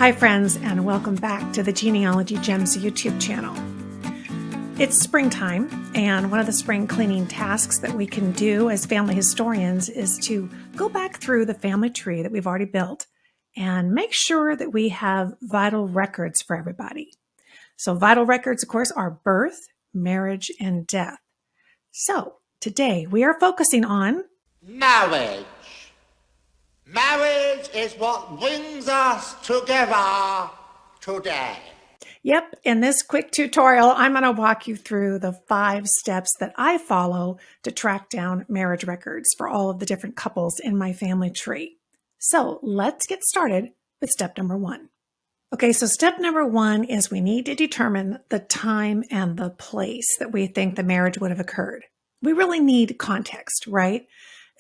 Hi friends, and welcome back to the Genealogy Gems YouTube channel. It's springtime, and one of the spring cleaning tasks that we can do as family historians is to go back through the family tree that we've already built and make sure that we have vital records for everybody. So vital records, of course, are birth, marriage, and death. So today we are focusing on marriage. Marriage is what brings us together today. Yep, in this quick tutorial, I'm going to walk you through the 5 steps that I follow to track down marriage records for all of the different couples in my family tree. So let's get started with step number 1. Okay, so step number 1 is we need to determine the time and the place that we think the marriage would have occurred. We really need context, right?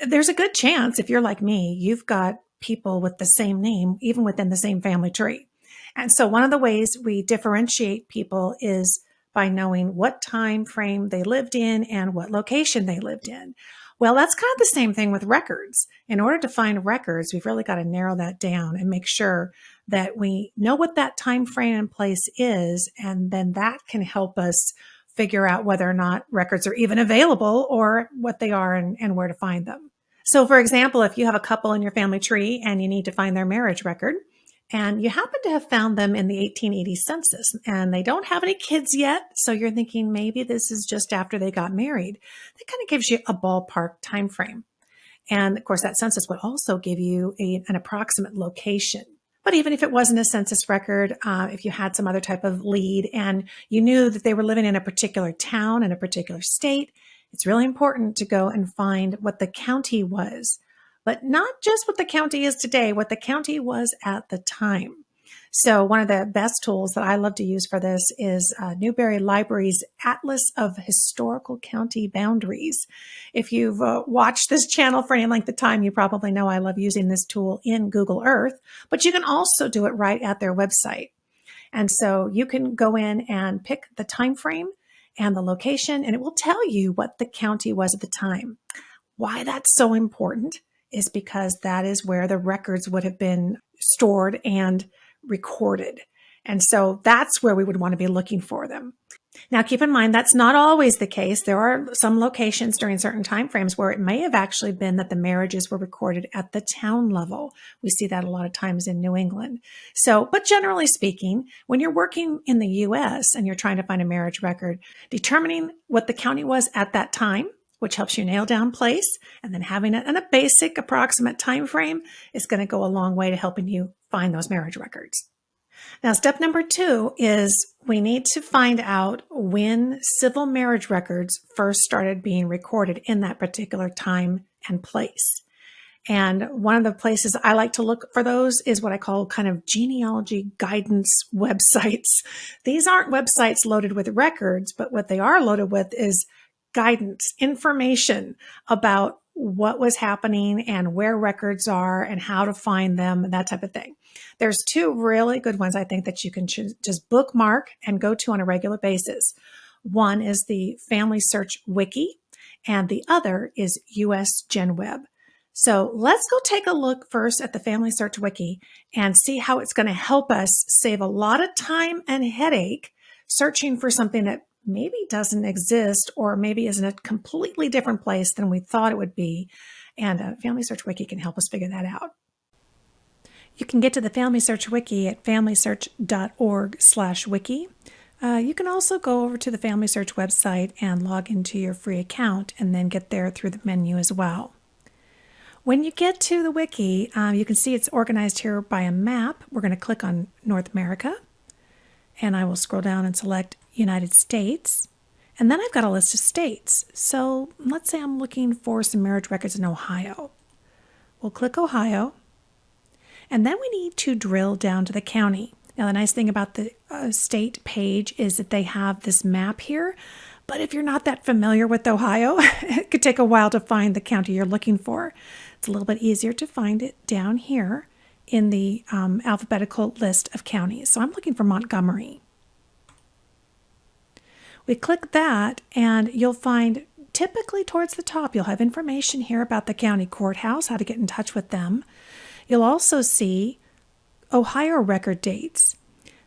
There's a good chance, if you're like me, you've got people with the same name, even within the same family tree. And so one of the ways we differentiate people is by knowing what time frame they lived in and what location they lived in. Well, that's kind of the same thing with records. In order to find records, we've really got to narrow that down and make sure that we know what that time frame and place is, and then that can help us figure out whether or not records are even available or what they are and where to find them. So for example, if you have a couple in your family tree and you need to find their marriage record, and you happen to have found them in the 1880 census, and they don't have any kids yet, so you're thinking maybe this is just after they got married, that kind of gives you a ballpark time frame. And of course, that census would also give you an approximate location. But even if it wasn't a census record, if you had some other type of lead and you knew that they were living in a particular town in a particular state, it's really important to go and find what the county was. But not just what the county is today, what the county was at the time. So one of the best tools that I love to use for this is Newberry Library's Atlas of Historical County Boundaries. If you've watched this channel for any length of time, you probably know I love using this tool in Google Earth, but you can also do it right at their website. And so you can go in and pick the time frame and the location, and it will tell you what the county was at the time. Why that's so important is because that is where the records would have been stored and recorded. And so that's where we would want to be looking for them. Now, keep in mind, that's not always the case. There are some locations during certain time frames where it may have actually been that the marriages were recorded at the town level. We see that a lot of times in New England. So, but generally speaking, when you're working in the U.S. and you're trying to find a marriage record, determining what the county was at that time, which helps you nail down place, and then having it in a basic approximate time frame is going to go a long way to helping you find those marriage records. Now, step number 2 is we need to find out when civil marriage records first started being recorded in that particular time and place. And one of the places I like to look for those is what I call kind of genealogy guidance websites. These aren't websites loaded with records, but what they are loaded with is guidance, information about what was happening and where records are and how to find them and that type of thing. There's 2 really good ones I think that you can just bookmark and go to on a regular basis. One is the Family Search Wiki and the other is US GenWeb. So let's go take a look first at the Family Search Wiki and see how it's going to help us save a lot of time and headache searching for something that maybe doesn't exist or maybe is in a completely different place than we thought it would be. And Family Search Wiki can help us figure that out. You can get to the Family Search Wiki at familysearch.org/wiki. You can also go over to the Family Search website and log into your free account and then get there through the menu as well. When you get to the wiki, you can see it's organized here by a map. We're going to click on North America, and I will scroll down and select United States. And then I've got a list of states. So let's say I'm looking for some marriage records in Ohio. We'll click Ohio. And then we need to drill down to the county. Now, the nice thing about the state page is that they have this map here. But if you're not that familiar with Ohio, it could take a while to find the county you're looking for. It's a little bit easier to find it down here in the alphabetical list of counties. So I'm looking for Montgomery. We click that and you'll find typically towards the top, you'll have information here about the county courthouse, how to get in touch with them. You'll also see Ohio record dates.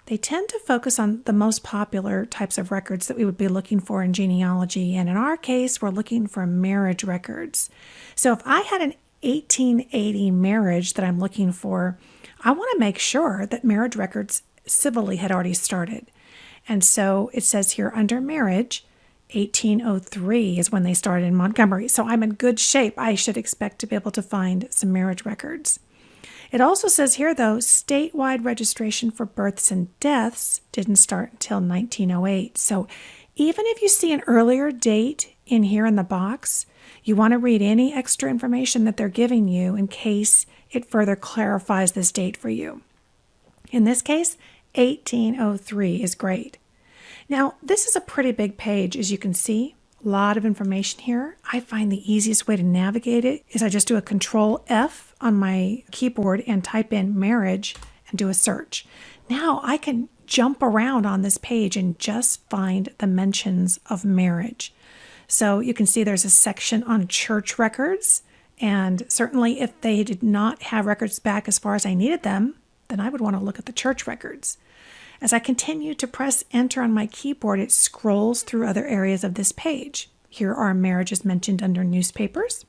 They tend to focus on the most popular types of records that we would be looking for in genealogy. And in our case, we're looking for marriage records. So if I had an 1880 marriage that I'm looking for, I want to make sure that marriage records civilly had already started. And so it says here under marriage, 1803 is when they started in Montgomery. So I'm in good shape. I should expect to be able to find some marriage records. It also says here, though, statewide registration for births and deaths didn't start until 1908. So even if you see an earlier date in here in the box, you want to read any extra information that they're giving you in case it further clarifies this date for you. In this case, 1803 is great. Now, this is a pretty big page, as you can see. A lot of information here. I find the easiest way to navigate it is I just do a Control F on my keyboard and type in marriage and do a search. Now I can jump around on this page and just find the mentions of marriage. So you can see there's a section on church records, and certainly if they did not have records back as far as I needed them, then I would want to look at the church records. As I continue to press enter on my keyboard, it scrolls through other areas of this page. Here are marriages mentioned under newspapers.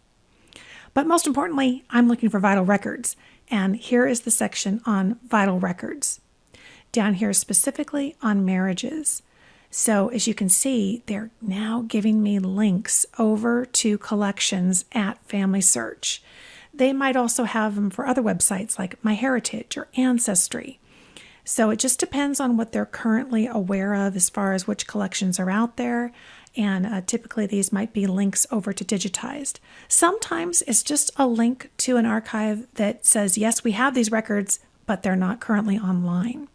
But most importantly, I'm looking for vital records. And here is the section on vital records. Down here specifically on marriages. So as you can see, they're now giving me links over to collections at Family Search. They might also have them for other websites like MyHeritage or Ancestry. So it just depends on what they're currently aware of as far as which collections are out there. And typically these might be links over to digitized. Sometimes it's just a link to an archive that says, yes, we have these records, but they're not currently online.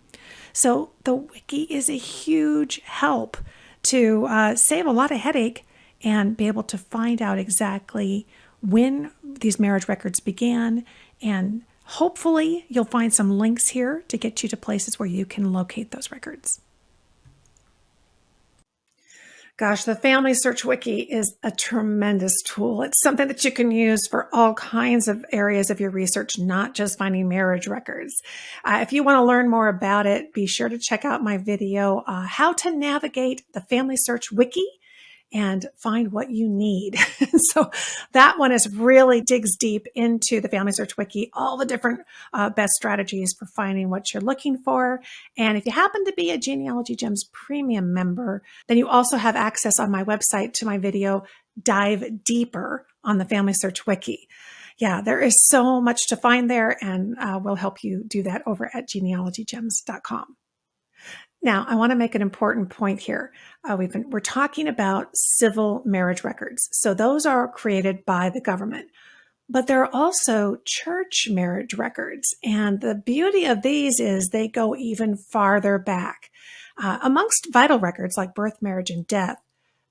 So the wiki is a huge help to save a lot of headache and be able to find out exactly when these marriage records began, and hopefully you'll find some links here to get you to places where you can locate those records. Gosh, the Family Search Wiki is a tremendous tool. It's something that you can use for all kinds of areas of your research, not just finding marriage records. If you want to learn more about it, be sure to check out my video, How to Navigate the Family Search Wiki and Find What You Need. So that one is really digs deep into the Family Search Wiki, all the different best strategies for finding what you're looking for. And if you happen to be a Genealogy Gems Premium member, then you also have access on my website to my video, Dive Deeper on the Family Search Wiki. Yeah, there is so much to find there, and we'll help you do that over at genealogygems.com. Now, I want to make an important point here. We're talking about civil marriage records. So those are created by the government. But there are also church marriage records. And the beauty of these is they go even farther back. Amongst vital records like birth, marriage, and death,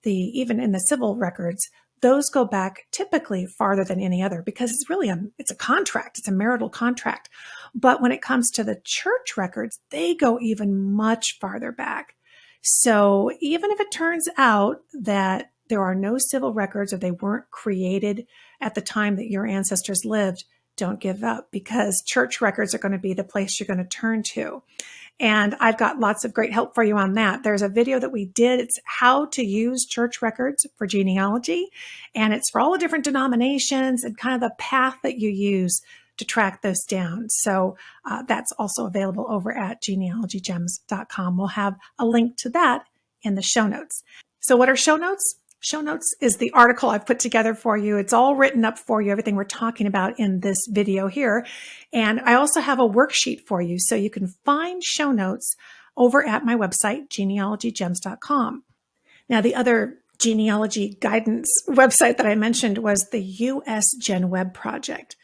even in the civil records, those go back typically farther than any other because it's really it's a contract. It's a marital contract. But when it comes to the church records, they go even much farther back. So even if it turns out that there are no civil records or they weren't created at the time that your ancestors lived, don't give up, because church records are going to be the place you're going to turn to. And I've got lots of great help for you on that. There's a video that we did. It's how to use church records for genealogy. And it's for all the different denominations and kind of the path that you use to track those down. So that's also available over at genealogygems.com. We'll have a link to that in the show notes. So what are show notes? Show notes is the article I've put together for you. It's all written up for you, everything we're talking about in this video here. And I also have a worksheet for you, so you can find show notes over at my website, genealogygems.com. Now, the other genealogy guidance website that I mentioned was the US Gen Web Project.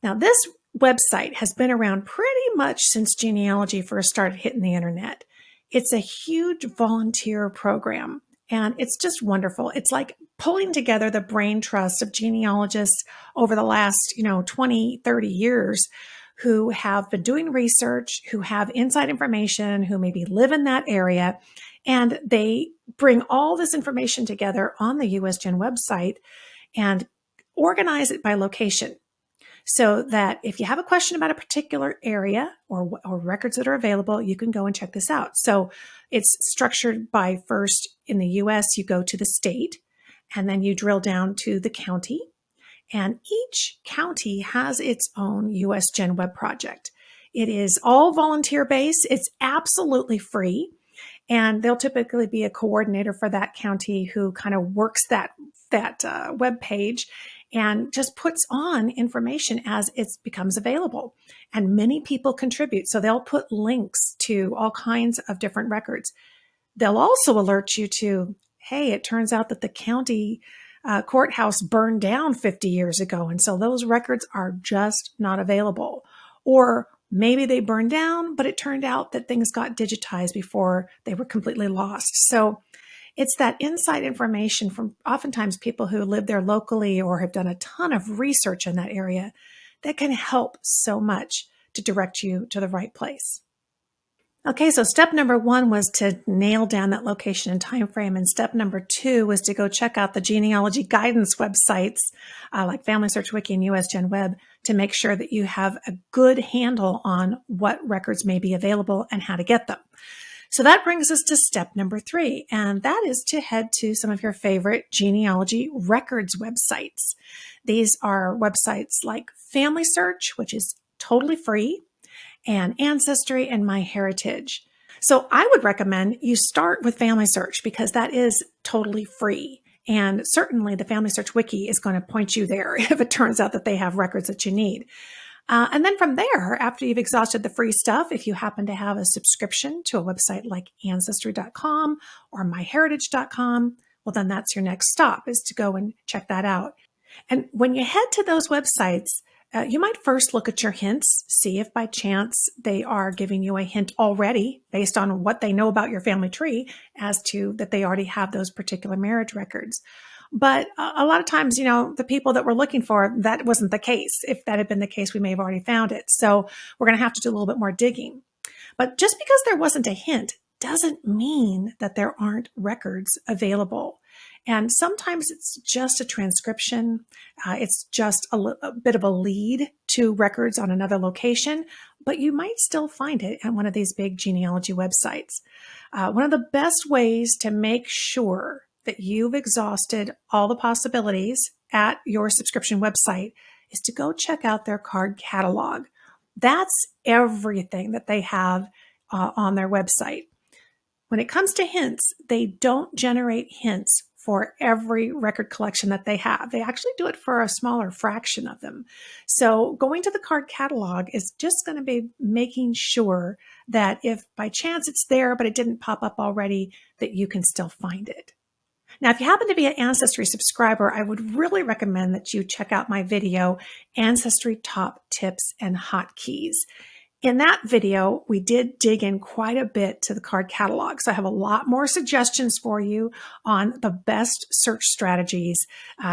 Now, this website has been around pretty much since genealogy first started hitting the internet. It's a huge volunteer program. And it's just wonderful. It's like pulling together the brain trust of genealogists over the last, 20, 30 years who have been doing research, who have inside information, who maybe live in that area. And they bring all this information together on the US Gen website and organize it by location. so that if you have a question about a particular area or records that are available, you can go and check this out. So it's structured by first in the US, you go to the state, and then you drill down to the county. And each county has its own US Gen Web project. It is all volunteer based. It's absolutely free. And there'll typically be a coordinator for that county who kind of works that web page and just puts on information as it becomes available. And many people contribute. So they'll put links to all kinds of different records. They'll also alert you to, hey, it turns out that the county courthouse burned down 50 years ago. And so those records are just not available. Or maybe they burned down, but it turned out that things got digitized before they were completely lost. So it's that inside information from oftentimes people who live there locally or have done a ton of research in that area that can help so much to direct you to the right place. Okay, so step number 1 was to nail down that location and time frame, and step number 2 was to go check out the genealogy guidance websites like Family Search Wiki and US Gen Web to make sure that you have a good handle on what records may be available and how to get them. So that brings us to step number 3, and that is to head to some of your favorite genealogy records websites. These are websites like Family Search, which is totally free, and Ancestry and MyHeritage. So I would recommend you start with Family Search because that is totally free. And certainly the Family Search Wiki is going to point you there if it turns out that they have records that you need. And then from there, after you've exhausted the free stuff, if you happen to have a subscription to a website like Ancestry.com or MyHeritage.com, well, then that's your next stop, is to go and check that out. And when you head to those websites, you might first look at your hints, see if by chance they are giving you a hint already based on what they know about your family tree as to that they already have those particular marriage records. But a lot of times, the people that we're looking for, that wasn't the case. If that had been the case, we may have already found it. So we're going to have to do a little bit more digging. But just because there wasn't a hint doesn't mean that there aren't records available. And sometimes it's just a transcription. It's just a bit of a lead to records on another location, but you might still find it at one of these big genealogy websites. One of the best ways to make sure that you've exhausted all the possibilities at your subscription website is to go check out their card catalog. That's everything that they have on their website. When it comes to hints, they don't generate hints for every record collection that they have. They actually do it for a smaller fraction of them. So going to the card catalog is just going to be making sure that if by chance it's there, but it didn't pop up already, that you can still find it. Now, if you happen to be an Ancestry subscriber, I would really recommend that you check out my video, Ancestry Top Tips and Hotkeys. In that video, we did dig in quite a bit to the card catalog. So I have a lot more suggestions for you on the best search strategies.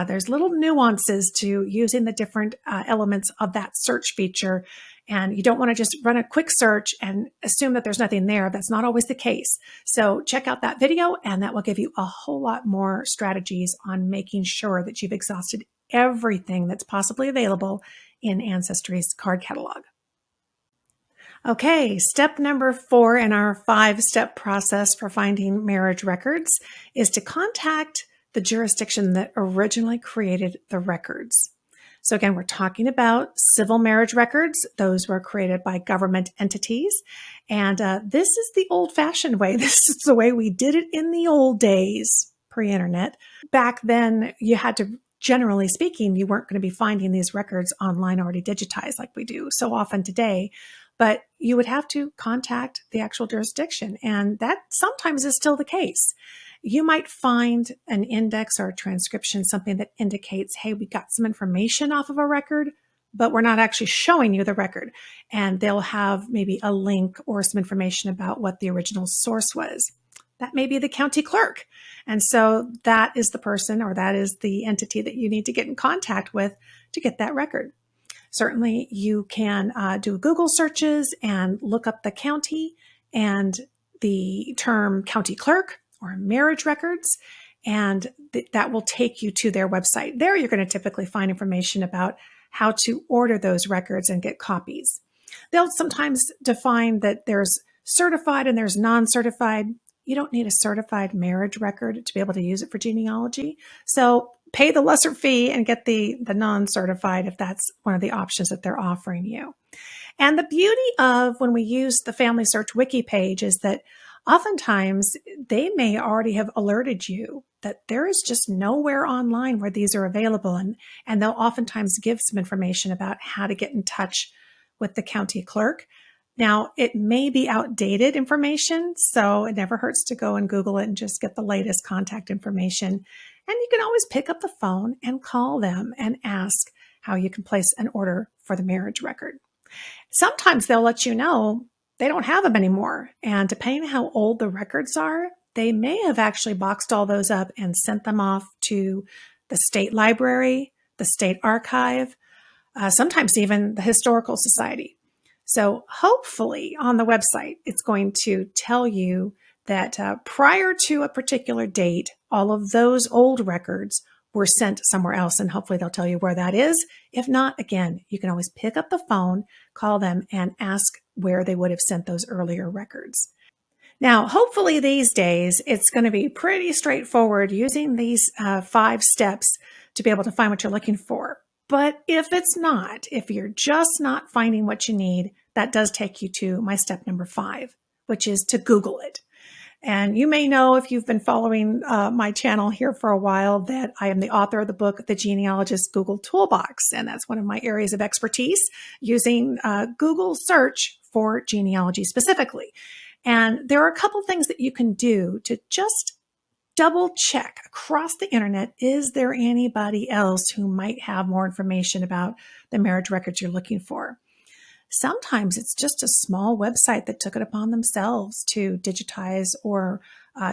There's little nuances to using the different elements of that search feature. And you don't want to just run a quick search and assume that there's nothing there. That's not always the case. So check out that video, and that will give you a whole lot more strategies on making sure that you've exhausted everything that's possibly available in Ancestry's card catalog. Okay, step number 4 in our 5-step process for finding marriage records is to contact the jurisdiction that originally created the records. So again, we're talking about civil marriage records. Those were created by government entities. And this is the old-fashioned way. This is the way we did it in the old days, pre-internet. Back then, you had to, generally speaking, you weren't going to be finding these records online already digitized like we do so often today. But you would have to contact the actual jurisdiction, and that sometimes is still the case. You might find an index or a transcription, something that indicates, hey, we got some information off of a record, but we're not actually showing you the record. And they'll have maybe a link or some information about what the original source was. That may be the county clerk. And so that is the person, or that is the entity that you need to get in contact with to get that record. Certainly, you can do Google searches and look up the county and the term county clerk or marriage records, and that will take you to their website. There, you're going to typically find information about how to order those records and get copies. They'll sometimes define that there's certified and there's non-certified. You don't need a certified marriage record to be able to use it for genealogy. So pay the lesser fee and get the non-certified if that's one of the options that they're offering you. And the beauty of when we use the Family Search Wiki page is that oftentimes they may already have alerted you that there is just nowhere online where these are available. And they'll oftentimes give some information about how to get in touch with the county clerk. Now, it may be outdated information, so it never hurts to go and Google it and just get the latest contact information. And you can always pick up the phone and call them and ask how you can place an order for the marriage record. Sometimes they'll let you know they don't have them anymore. And depending on how old the records are, they may have actually boxed all those up and sent them off to the state library, the state archive, sometimes even the historical society. So hopefully on the website, it's going to tell you that prior to a particular date, all of those old records were sent somewhere else, and hopefully they'll tell you where that is. If not, again, you can always pick up the phone, call them, and ask where they would have sent those earlier records. Now, hopefully these days, it's going to be pretty straightforward using these 5 steps to be able to find what you're looking for. But if it's not, if you're just not finding what you need, that does take you to my step number 5, which is to Google it. And you may know, if you've been following my channel here for a while, that I am the author of the book, The Genealogist Google Toolbox. And that's one of my areas of expertise, using Google search for genealogy specifically. And there are a couple things that you can do to just double check across the internet. Is there anybody else who might have more information about the marriage records you're looking for? Sometimes it's just a small website that took it upon themselves to digitize or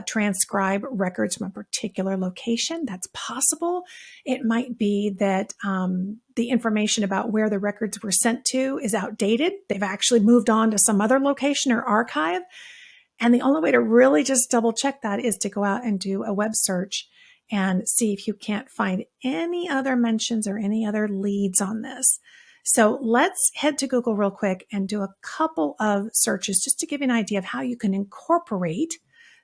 transcribe records from a particular location. That's possible. It might be that the information about where the records were sent to is outdated. They've actually moved on to some other location or archive. And the only way to really just double check that is to go out and do a web search and see if you can't find any other mentions or any other leads on this. So let's head to Google real quick and do a couple of searches just to give you an idea of how you can incorporate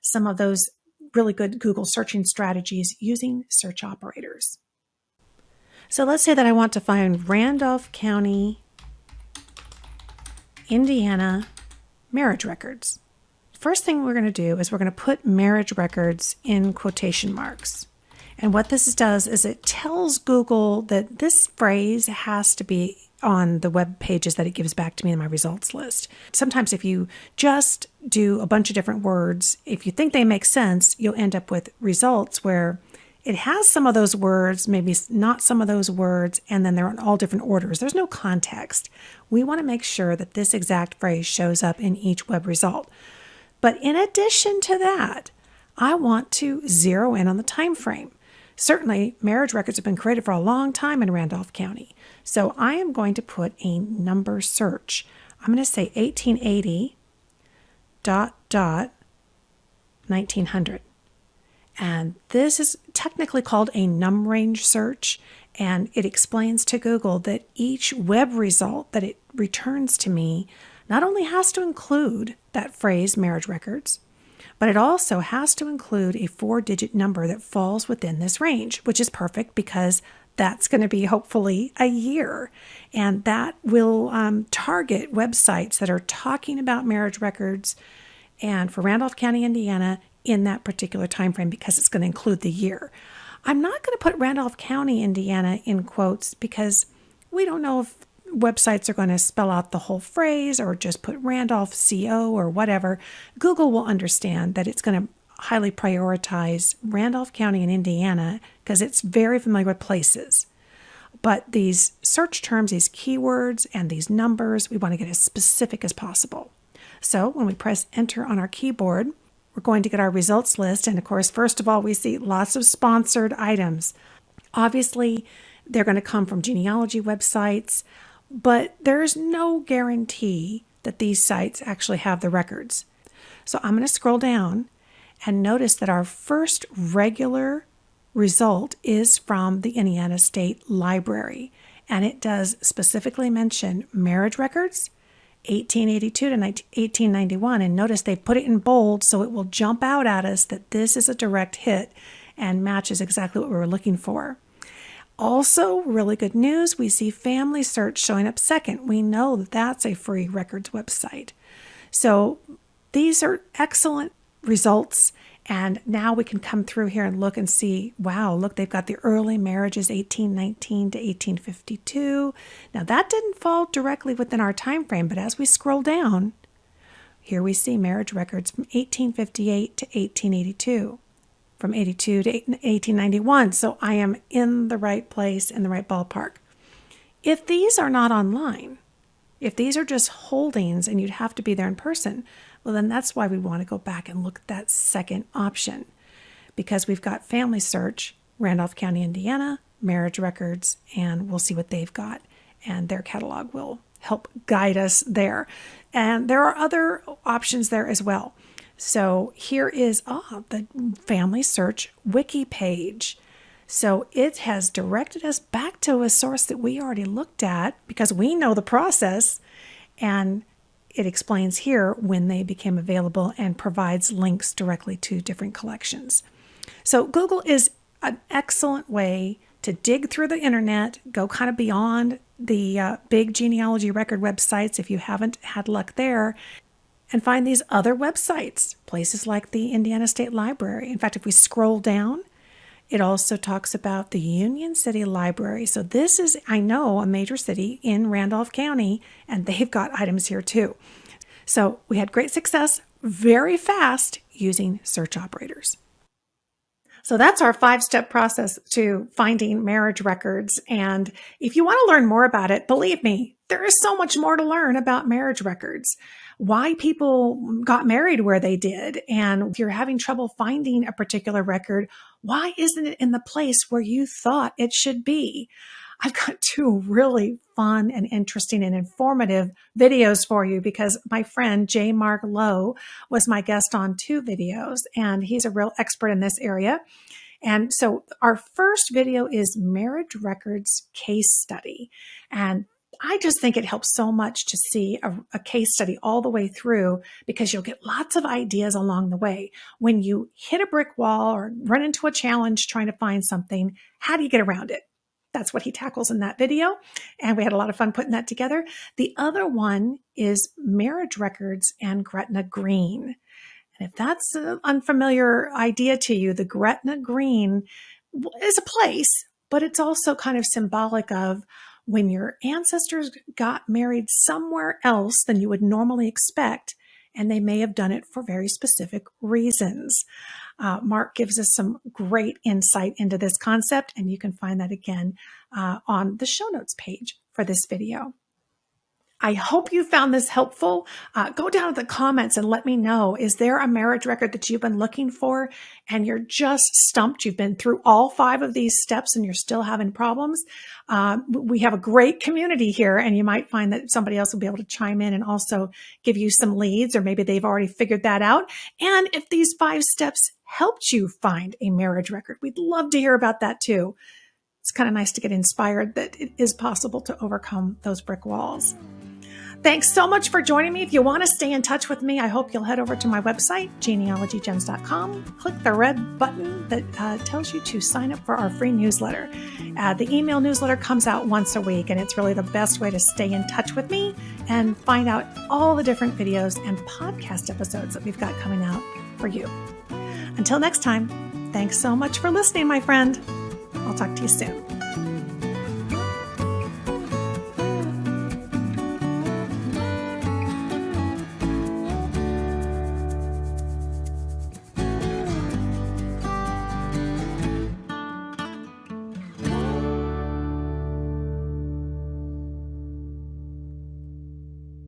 some of those really good Google searching strategies using search operators. So let's say that I want to find Randolph County, Indiana marriage records. First thing we're going to do is we're going to put marriage records in quotation marks. And what this does is it tells Google that this phrase has to be on the web pages that it gives back to me in my results list. Sometimes if you just do a bunch of different words, if you think they make sense, you'll end up with results where it has some of those words, maybe not some of those words, and then they're in all different orders. There's no context. We want to make sure that this exact phrase shows up in each web result. But in addition to that, I want to zero in on the time frame. Certainly, marriage records have been created for a long time in Randolph County. So I am going to put a number search. I'm going to say 1880 ... 1900. And this is technically called a num range search. And it explains to Google that each web result that it returns to me not only has to include that phrase, marriage records, but it also has to include a 4-digit number that falls within this range, which is perfect because that's going to be hopefully a year. And that will target websites that are talking about marriage records and for Randolph County, Indiana, in that particular time frame because it's going to include the year. I'm not going to put Randolph County, Indiana in quotes because we don't know if websites are going to spell out the whole phrase or just put Randolph CO or whatever. Google will understand that it's going to highly prioritize Randolph County and Indiana because it's very familiar with places. But these search terms, these keywords, and these numbers, we want to get as specific as possible. So when we press enter on our keyboard, we're going to get our results list. And of course, first of all, we see lots of sponsored items. Obviously, they're going to come from genealogy websites, but there's no guarantee that these sites actually have the records. So I'm going to scroll down and notice that our first regular result is from the Indiana State Library. and it does specifically mention marriage records, 1882 to 1891. And notice they put it in bold so it will jump out at us that this is a direct hit and matches exactly what we were looking for. Also, really good news, we see Family Search showing up second. We know that that's a free records website. So these are excellent results. And now we can come through here and look and see, wow, look, they've got the early marriages, 1819 to 1852. Now that didn't fall directly within our time frame, but as we scroll down, here we see marriage records from 1858 to 1882, from 82 to 1891. So I am in the right place, in the right ballpark. If these are not online, if these are just holdings and you'd have to be there in person, well, then that's why we want to go back and look at that second option, because we've got Family Search, Randolph County, Indiana, marriage records, and we'll see what they've got, and their catalog will help guide us there. And there are other options there as well. So here is the Family Search wiki page. So it has directed us back to a source that we already looked at because we know the process, and it explains here when they became available and provides links directly to different collections. So Google is an excellent way to dig through the internet, go kind of beyond the big genealogy record websites if you haven't had luck there, and find these other websites, places like the Indiana State Library. In fact, if we scroll down, it also talks about the Union City Library. So this is, I know, a major city in Randolph County, and they've got items here too. So we had great success very fast using search operators. So that's our 5-step process to finding marriage records. And if you want to learn more about it, believe me, there is so much more to learn about marriage records, why people got married where they did. And if you're having trouble finding a particular record, why isn't it in the place where you thought it should be? I've got 2 really fun and interesting and informative videos for you because my friend J. Mark Lowe was my guest on 2 videos, and he's a real expert in this area. And so our first video is marriage records case study. And I just think it helps so much to see a case study all the way through because you'll get lots of ideas along the way. When you hit a brick wall or run into a challenge trying to find something, how do you get around it? That's what he tackles in that video. And we had a lot of fun putting that together. The other one is marriage records and Gretna Green. And if that's an unfamiliar idea to you, the Gretna Green is a place, but it's also kind of symbolic of when your ancestors got married somewhere else than you would normally expect, and they may have done it for very specific reasons. Mark gives us some great insight into this concept, and you can find that again on the show notes page for this video. I hope you found this helpful. Go down to the comments and let me know, is there a marriage record that you've been looking for and you're just stumped? You've been through all 5 of these steps and you're still having problems. We have a great community here, and you might find that somebody else will be able to chime in and also give you some leads, or maybe they've already figured that out. And if these 5 steps helped you find a marriage record, we'd love to hear about that too. It's kind of nice to get inspired that it is possible to overcome those brick walls. Thanks so much for joining me. If you want to stay in touch with me, I hope you'll head over to my website, genealogygems.com. Click the red button that tells you to sign up for our free newsletter. The email newsletter comes out once a week, and it's really the best way to stay in touch with me and find out all the different videos and podcast episodes that we've got coming out for you. Until next time, thanks so much for listening, my friend. I'll talk to you soon.